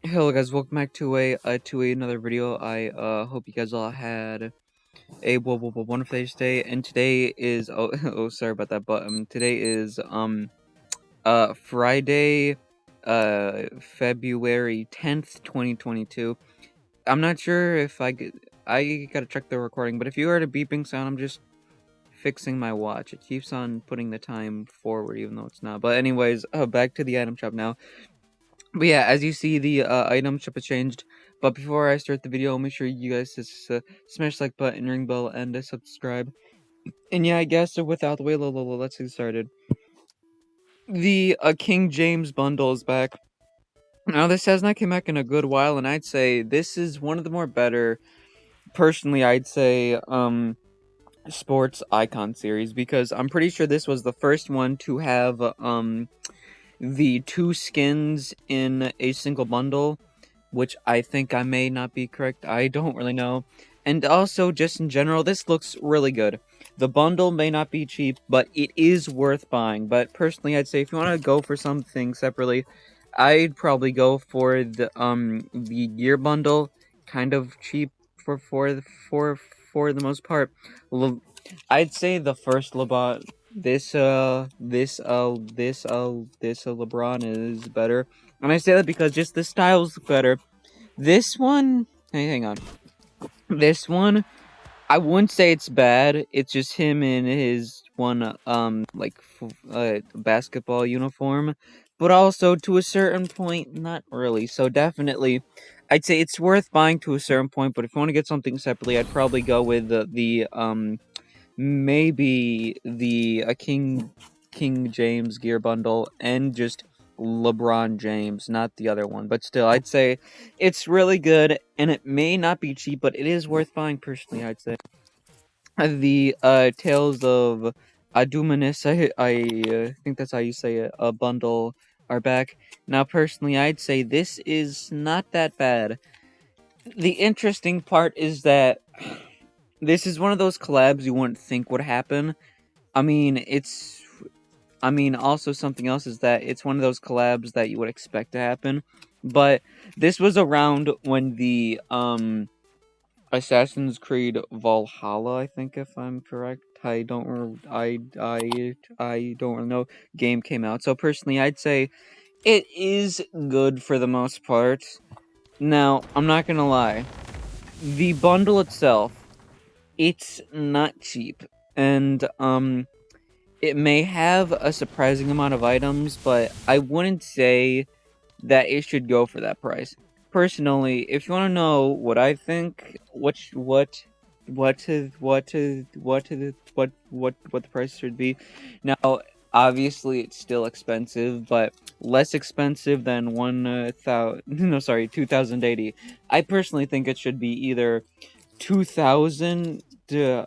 Hello guys, welcome back to another video. I hope you guys all had a wonderful day. And today is oh sorry about that, but today is Friday, February 10th, 2022. I'm not sure if I gotta check the recording, but if you heard a beeping sound, I'm just fixing my watch. It keeps on putting the time forward even though it's not. But anyways, back to the item shop now. But yeah, as you see, the item shop has changed. But before I start the video, make sure you guys just smash like button, ring bell, and subscribe. And yeah, I guess without the way, let's get started. The King James bundle is back. Now this has not came back in a good while, and I'd say this is one of the more better. Personally, I'd say sports icon series, because I'm pretty sure this was the first one to have the two skins in a single bundle, which I think I may not be correct. I don't really know. And also, just in general, this looks really good. The bundle may not be cheap, but it is worth buying. But personally, I'd say if you want to go for something separately, I'd probably go for the gear bundle, kind of cheap for the most part. I'd say the first Lebron, this LeBron is better, and I say that because just the style's better. This one, hey, hang on. This one, I wouldn't say it's bad. It's just him in his one basketball uniform, but also to a certain point, not really. So definitely, I'd say it's worth buying to a certain point. But if you want to get something separately, I'd probably go with the maybe the King James gear bundle and just LeBron James, not the other one. But still, I'd say it's really good, and it may not be cheap, but it is worth buying personally, I'd say. The Tales of Adumanis, I think that's how you say it, a bundle are back. Now, personally, I'd say this is not that bad. The interesting part is that this is one of those collabs you wouldn't think would happen. Also something else is that it's one of those collabs that you would expect to happen. But this was around when the Assassin's Creed Valhalla, I think, if I'm correct. I don't really know. Game came out. So personally, I'd say it is good for the most part. Now, I'm not gonna lie. The bundle itself, it's not cheap. And it may have a surprising amount of items, but I wouldn't say that it should go for that price. Personally, if you want to know what I think, what the price should be. Now, obviously, it's still expensive, but less expensive than 1,000. No, sorry, 2,080. I personally think it should be either 2,000 to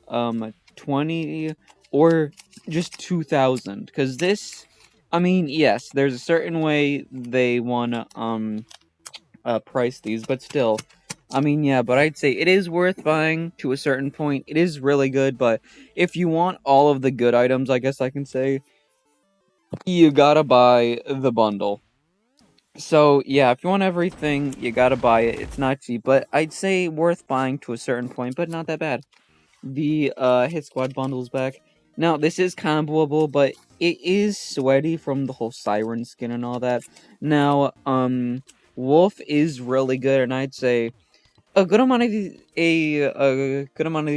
20 or just 2,000, because this, yes, there's a certain way they want to price these, but still, yeah, but I'd say it is worth buying to a certain point. It is really good, but if you want all of the good items, I guess I can say, you gotta buy the bundle. So yeah, if you want everything, you gotta buy it. It's not cheap, but I'd say worth buying to a certain point, but not that bad. The Hit Squad bundle's back. Now, this is comboable, but it is sweaty from the whole Siren skin and all that. Now, Wolf is really good, and I'd say a good amount of a good amount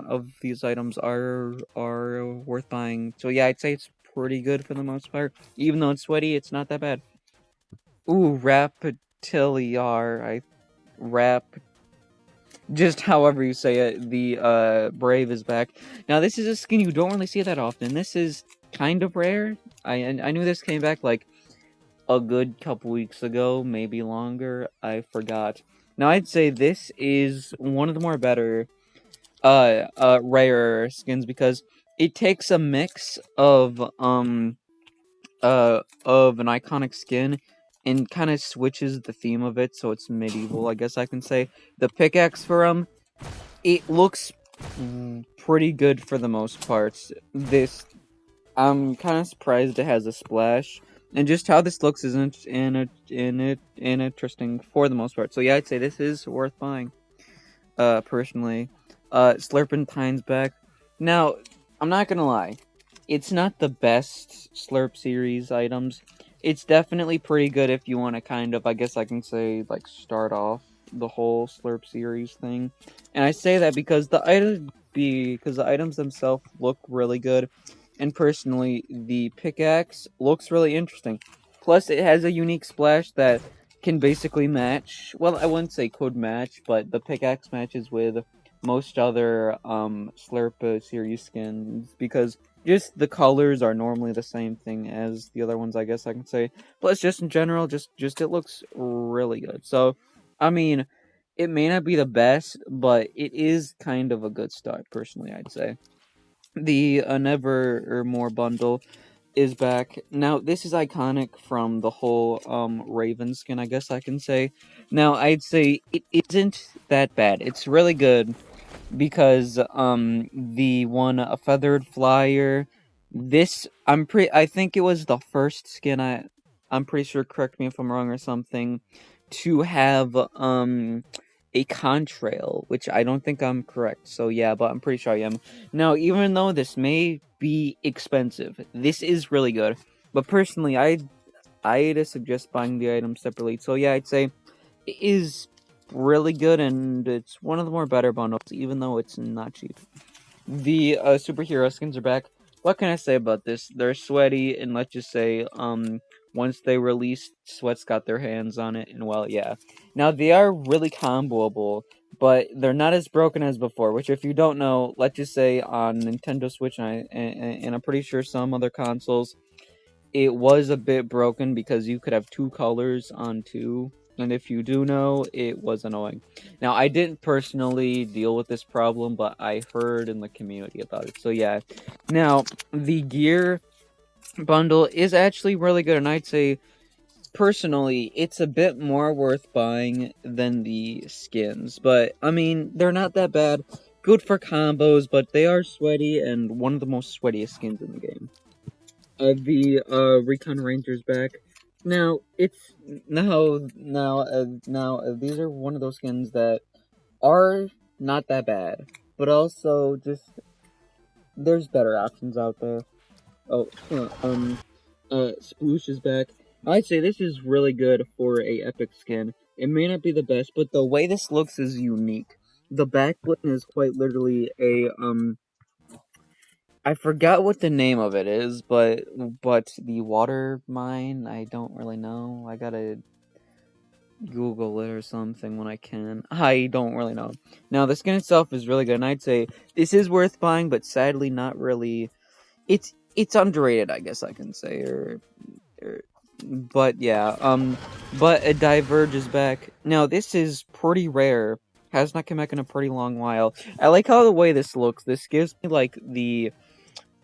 of these items are worth buying. So yeah, I'd say it's pretty good for the most part. Even though it's sweaty, it's not that bad. Ooh, Rapatiliar, Rap just however you say it, the Brave is back. Now this is a skin you don't really see that often. This is kind of rare. I knew this came back like a good couple weeks ago, maybe longer. I forgot. Now I'd say this is one of the more better rare skins, because it takes a mix of an iconic skin and kind of switches the theme of it, so it's medieval, I guess I can say. The pickaxe for him, it looks pretty good for the most part. I'm kind of surprised it has a splash, and just how this looks isn't in interesting for the most part. So yeah, I'd say this is worth buying. Personally, Slurpentine's back. Now, I'm not gonna lie, it's not the best Slurp series items. It's definitely pretty good if you want to kind of, I guess I can say, like start off the whole Slurp series thing. And I say that because the items themselves look really good, and personally, the pickaxe looks really interesting. Plus, it has a unique splash that can basically match. Well, I wouldn't say could match, but the pickaxe matches with most other Slurp series skins because just the colors are normally the same thing as the other ones. I guess I can say. Plus, just in general, just it looks really good. So, I mean, it may not be the best, but it is kind of a good start. Personally, I'd say the Never or More bundle is back. Now, this is iconic from the whole Raven skin, I guess I can say. Now, I'd say it isn't that bad. It's really good because the one a feathered flyer, this I think it was the first skin I'm pretty sure, correct me if I'm wrong or something, to have a contrail, which I don't think I'm correct. So yeah, but I'm pretty sure I am. Now, even though this may be expensive, this is really good. But personally, I'd suggest buying the item separately. So yeah, I'd say it is really good, and it's one of the more better bundles, even though it's not cheap. The superhero skins are back. What can I say about this? They're sweaty, and let's just say, once they released, Sweats got their hands on it, and well, yeah. Now they are really comboable, but they're not as broken as before. Which, if you don't know, let's just say on Nintendo Switch and I'm pretty sure some other consoles, it was a bit broken because you could have two colors on two. And if you do know, it was annoying. Now, I didn't personally deal with this problem, but I heard in the community about it. So, yeah. Now, the gear bundle is actually really good, and I'd say, personally, it's a bit more worth buying than the skins. But, I mean, they're not that bad. Good for combos, but they are sweaty, and one of the most sweatiest skins in the game. The Recon Rangers back. Now it's now these are one of those skins that are not that bad, but also just there's better options out there. Oh, Sploosh is back. I'd say this is really good for a epic skin. It may not be the best, but the way this looks is unique. The back bling is quite literally a I forgot what the name of it is, but the water mine, I don't really know. I gotta Google it or something when I can. I don't really know. Now, the skin itself is really good, and I'd say this is worth buying, but sadly not really. It's underrated, I guess I can say, or but yeah. But a Diverge is back. Now, this is pretty rare. Has not come back in a pretty long while. I like how the way this looks. This gives me like the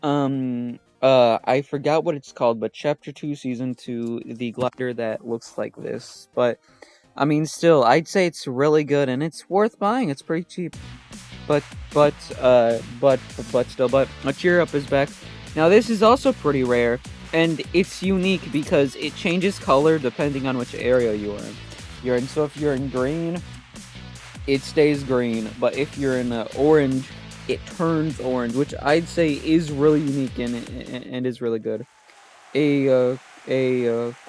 I forgot what it's called, but Chapter 2, Season 2, the glider that looks like this. But, I mean, still, I'd say it's really good, and it's worth buying. It's pretty cheap. But, but, still, but, a Cheer Up is back. Now, this is also pretty rare, and it's unique because it changes color depending on which area you're in. So if you're in green, it stays green, but if you're in orange, it turns orange, which I'd say is really unique and is really good.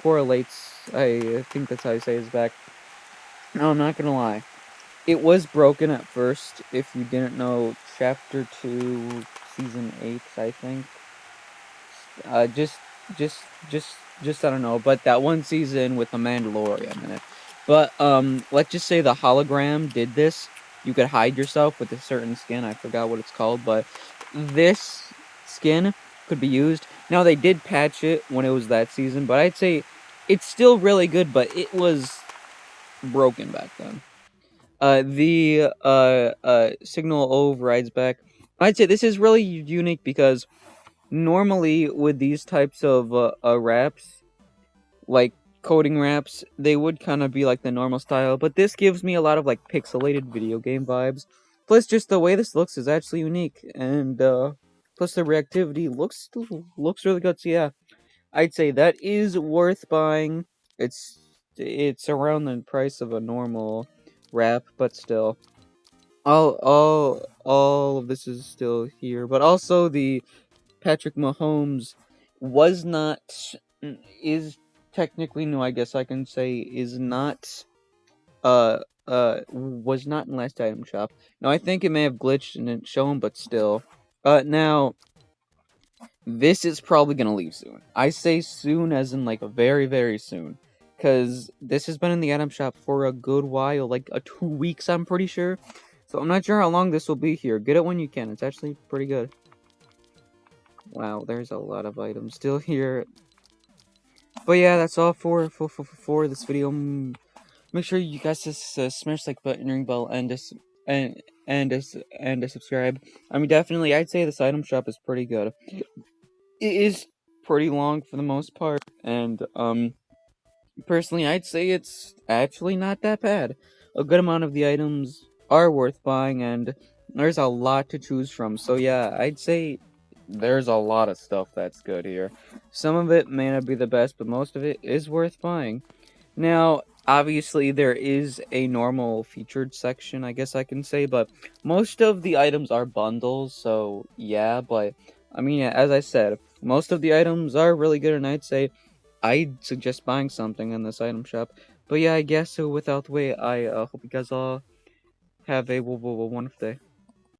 Correlates. I think that's how you say his back. No, I'm not gonna lie. It was broken at first. If you didn't know, Chapter 2, Season 8, I think. Uh, just, just, just, I don't know. But that one season with the Mandalorian in it. But let's just say the hologram did this. You could hide yourself with a certain skin. I forgot what it's called, but this skin could be used. Now they did patch it when it was that season, but I'd say it's still really good. But it was broken back then. The signal overrides back. I'd say this is really unique because normally with these types of wraps, like coding wraps, they would kind of be like the normal style, but this gives me a lot of like pixelated video game vibes. Plus, just the way this looks is actually unique, and plus the reactivity looks really good. So yeah, I'd say that is worth buying. It's around the price of a normal wrap, but still. All of this is still here, but also the Patrick Mahomes was not is technically new, I guess I can say, is not was not in last item shop. Now I think it may have glitched and didn't show him, but still. Now this is probably gonna leave soon. I say soon as in like very, very soon. Cause this has been in the item shop for a good while, like 2 weeks I'm pretty sure. So I'm not sure how long this will be here. Get it when you can. It's actually pretty good. Wow, there's a lot of items still here. But yeah, that's all for this video. Make sure you guys just smash like button, ring bell, and subscribe. I mean, definitely, I'd say this item shop is pretty good. It is pretty long for the most part, and personally, I'd say it's actually not that bad. A good amount of the items are worth buying, and there's a lot to choose from. So yeah, I'd say there's a lot of stuff that's good here. Some of it may not be the best, but most of it is worth buying. Now, obviously, there is a normal featured section, I guess I can say, but most of the items are bundles, so yeah, but I mean, as I said, most of the items are really good, and I'd suggest buying something in this item shop. But yeah, I guess so without the way, I hope you guys all have a wonderful day.